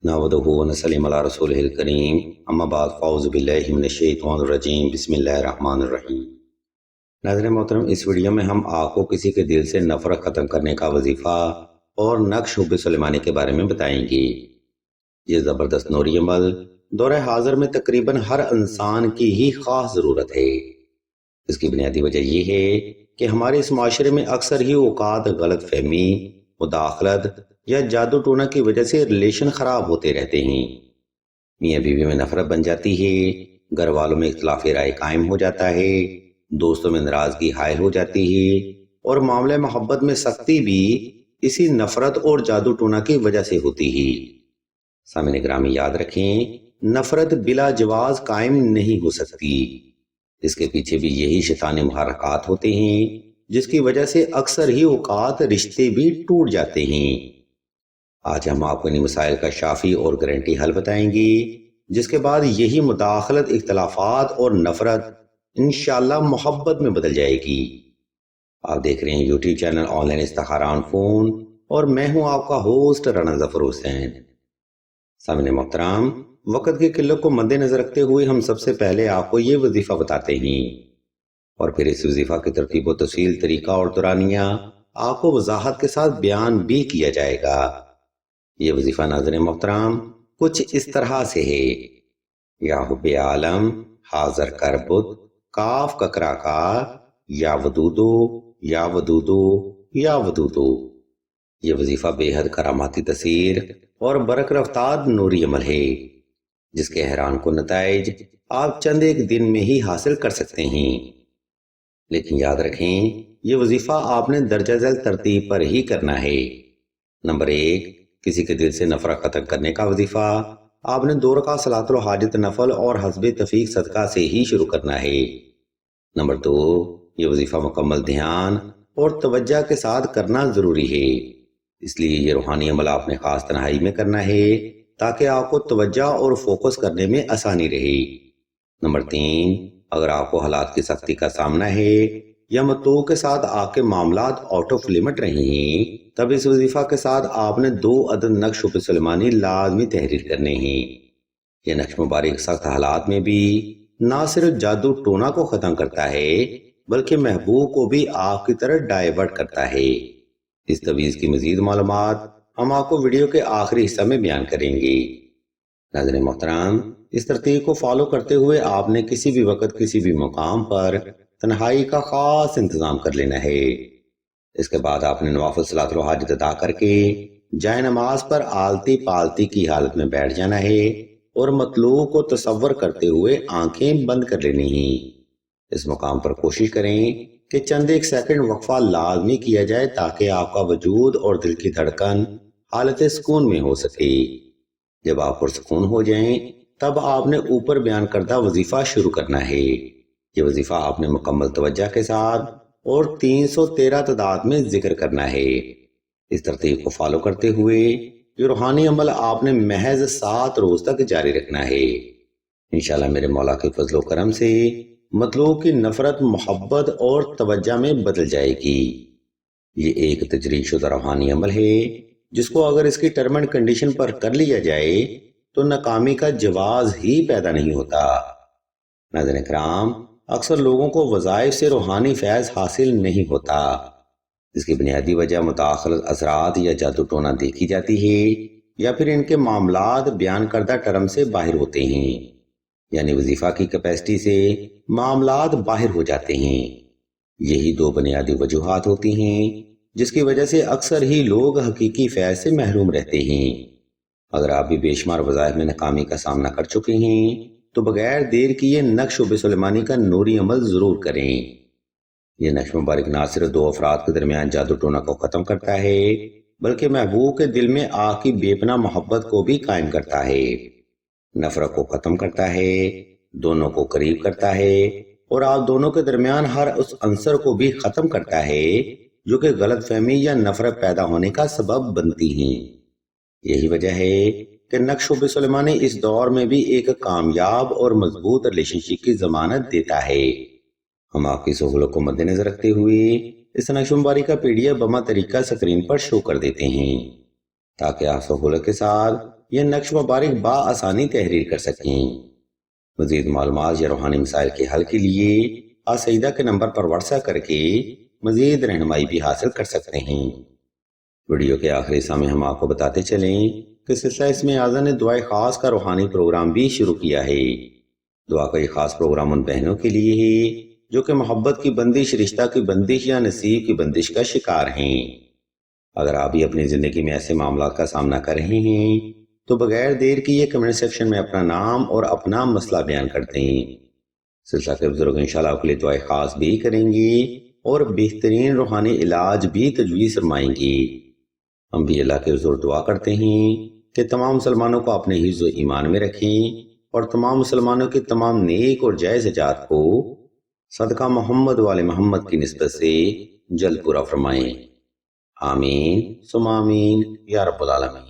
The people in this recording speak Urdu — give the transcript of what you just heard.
نحمدہ ونصلی علی رسولہ الکریم اما بعد فاعوذ باللہ من الشیطان الرجیم بسم اللہ الرحمن الرحیم۔ ناظرین محترم، اس ویڈیو میں ہم آپ کو کسی کے دل سے نفرت ختم کرنے کا وظیفہ اور نقش حب سلیمانی کے بارے میں بتائیں گے۔ یہ زبردست نوری عمل دور حاضر میں تقریباً ہر انسان کی ہی خاص ضرورت ہے۔ اس کی بنیادی وجہ یہ ہے کہ ہمارے اس معاشرے میں اکثر ہی اوقات غلط فہمی، مداخلت یا جادو ٹونا کی وجہ سے ریلیشن خراب ہوتے رہتے ہیں۔ میاں بیوی میں نفرت بن جاتی ہے، گھر والوں میں اختلاف رائے قائم ہو جاتا ہے، دوستوں میں ناراضگی حائل ہو جاتی ہے اور معاملہ محبت میں سختی بھی اسی نفرت اور جادو ٹونا کی وجہ سے ہوتی ہے۔ سامعین گرامی، یاد رکھیں، نفرت بلا جواز قائم نہیں ہو سکتی۔ اس کے پیچھے بھی یہی شیطانی محرکات ہوتے ہیں جس کی وجہ سے اکثر ہی اوقات رشتے بھی ٹوٹ جاتے ہیں۔ آج ہم آپ کو انہی مسائل کا شافی اور گارنٹی حل بتائیں گے، جس کے بعد یہی مداخلت، اختلافات اور نفرت انشاءاللہ محبت میں بدل جائے گی۔ آپ دیکھ رہے ہیں یوٹیوب چینل آن لائن استخارہ آن فون اور میں ہوں آپ کا ہوسٹ رانا ظفر حسین۔ سامعین محترم، وقت کی قلت کو مد نظر رکھتے ہوئے ہم سب سے پہلے آپ کو یہ وظیفہ بتاتے ہیں اور پھر اس وظیفہ کی ترتیب و تفصیل، طریقہ اور دورانیہ آپ کو وضاحت کے ساتھ بیان بھی کیا جائے گا۔ یہ وظیفہ ناظرین محترم کچھ اس طرح سے ہے: یا حب عالم حاضر کربت کاف ککرا کا یا ودودو یا ودودو یا ودودو۔ یہ وظیفہ بے حد کراماتی تاثیر اور برق رفتار نوری عمل ہے جس کے حیران کن نتائج آپ چند ایک دن میں ہی حاصل کر سکتے ہیں۔ لیکن یاد رکھیں، یہ وظیفہ آپ نے درجہ ذیل ترتیب پر ہی کرنا ہے۔ نمبر 1، کسی کے دل سے نفرت ختم کرنے کا وظیفہ آپ نے 2 رکعت صلاۃ الحاجت نفل اور حسب تفیق صدقہ سے ہی شروع کرنا ہے۔ نمبر 2، یہ وظیفہ مکمل دھیان اور توجہ کے ساتھ کرنا ضروری ہے، اس لیے یہ روحانی عمل آپ نے خاص تنہائی میں کرنا ہے تاکہ آپ کو توجہ اور فوکس کرنے میں آسانی رہے۔ نمبر 3، اگر آپ کو حالات کی سختی کا سامنا ہے یا متوع کے ساتھ آپ کے معاملات آؤٹ آف لمٹ رہے ہیں، تب اس وظیفہ کے ساتھ آپ نے 2 عدد نقش حب سلیمانی لازمی تحریر کرنے ہیں۔ یہ نقش مبارک سخت حالات میں بھی نہ صرف جادو ٹونا کو ختم کرتا ہے بلکہ محبوب کو بھی آپ کی طرف ڈائیورٹ کرتا ہے۔ اس تویز کی مزید معلومات ہم آپ کو ویڈیو کے آخری حصہ میں بیان کریں گے۔ ناظرین محترم، اس ترتیب کو فالو کرتے ہوئے آپ نے کسی بھی وقت کسی بھی مقام پر تنہائی کا خاص انتظام کر لینا ہے۔ اس کے بعد آپ نے نوافل صلاۃ الحاجت ادا کر کے جائے نماز پر آلتی پالتی کی حالت میں بیٹھ جانا ہے اور مطلوب کو تصور کرتے ہوئے آنکھیں بند کر لینی ہیں۔ اس مقام پر کوشش کریں کہ چند ایک سیکنڈ وقفہ لازمی کیا جائے تاکہ آپ کا وجود اور دل کی دھڑکن حالت سکون میں ہو سکے۔ جب آپ پرسکون ہو جائیں تب آپ نے اوپر بیان کردہ وظیفہ شروع کرنا ہے۔ یہ وظیفہ آپ نے مکمل توجہ کے ساتھ اور 313 تعداد میں ذکر کرنا ہے۔ اس ترتیب کو فالو کرتے ہوئے یہ روحانی عمل آپ نے محض 7 روز تک جاری رکھنا ہے۔ انشاءاللہ میرے مولا کے فضل و کرم سے مطلوب کی نفرت محبت اور توجہ میں بدل جائے گی۔ یہ ایک تجرید شدہ روحانی عمل ہے جس کو اگر اس کی ٹرم اینڈ کنڈیشن پر کر لیا جائے تو ناکامی کا جواز ہی پیدا نہیں ہوتا۔ ناظرین کرام، اکثر لوگوں کو وظائف سے روحانی فیض حاصل نہیں ہوتا۔ اس کی بنیادی وجہ مداخلت، اثرات یا جادو ٹونا دیکھی جاتی ہے یا پھر ان کے معاملات بیان کردہ ٹرم سے باہر ہوتے ہیں، یعنی وظیفہ کی کیپیسٹی سے معاملات باہر ہو جاتے ہیں۔ یہی 2 بنیادی وجوہات ہوتی ہیں جس کی وجہ سے اکثر ہی لوگ حقیقی فیض سے محروم رہتے ہیں۔ اگر آپ بھی بے شمار وظائف میں ناکامی کا سامنا کر چکے ہیں تو بغیر دیر کیے نقش حب سلیمانی کا نوری عمل ضرور کریں۔ یہ نقش مبارک نہ صرف 2 افراد کے درمیان جادو ٹونا کو ختم کرتا ہے بلکہ محبوب کے دل میں آپ کی بے پناہ محبت کو بھی قائم کرتا ہے، نفرت کو ختم کرتا ہے، دونوں کو قریب کرتا ہے اور آپ دونوں کے درمیان ہر اس عنصر کو بھی ختم کرتا ہے جو کہ غلط فہمی یا نفرت پیدا ہونے کا سبب بنتی ہیں۔ یہی وجہ ہے کہ نقش حب سلیمانی اس دور میں بھی ایک کامیاب اور مضبوط ریلیشن شپ کی ضمانت دیتا ہے۔ ہم آپ کی سہولت کو مد نظر رکھتے ہوئے اس نقش مبارک کا PDF بما طریقہ سکرین پر شو کر دیتے ہیں تاکہ آپ سہولت کے ساتھ یہ نقش مبارک بآسانی تحریر کر سکیں۔ مزید معلومات یا روحانی مسائل کے حل کے لیے اسیدہ کے نمبر پر واٹس ایپ کر کے مزید رہنمائی بھی حاصل کر سکتے ہیں۔ ویڈیو کے آخری حصہ میں ہم آپ کو بتاتے چلیں کہ سلسلہ اسم اعظم نے دعائے خاص کا روحانی پروگرام بھی شروع کیا ہے۔ دعا کا یہ خاص پروگرام ان بہنوں کے لیے ہے جو کہ محبت کی بندش، رشتہ کی بندش یا نصیب کی بندش کا شکار ہیں۔ اگر آپ بھی اپنی زندگی میں ایسے معاملات کا سامنا کر رہے ہیں تو بغیر دیر کیے کمنٹ سیکشن میں اپنا نام اور اپنا مسئلہ بیان کر دیں۔ سلسلہ کے بزرگ انشاءاللہ آپ کے لیے دعائے خاص بھی کریں گے اور بہترین روحانی علاج بھی تجویز فرمائیں گے۔ ہم بھی اللہ کے حضور دعا کرتے ہیں کہ تمام مسلمانوں کو اپنے حفظ و ایمان میں رکھیں اور تمام مسلمانوں کے تمام نیک اور جائز حاجات کو صدقہ محمد والے محمد کی نسبت سے جلد پورا فرمائیں۔ آمین ثم آمین یا رب العالمین۔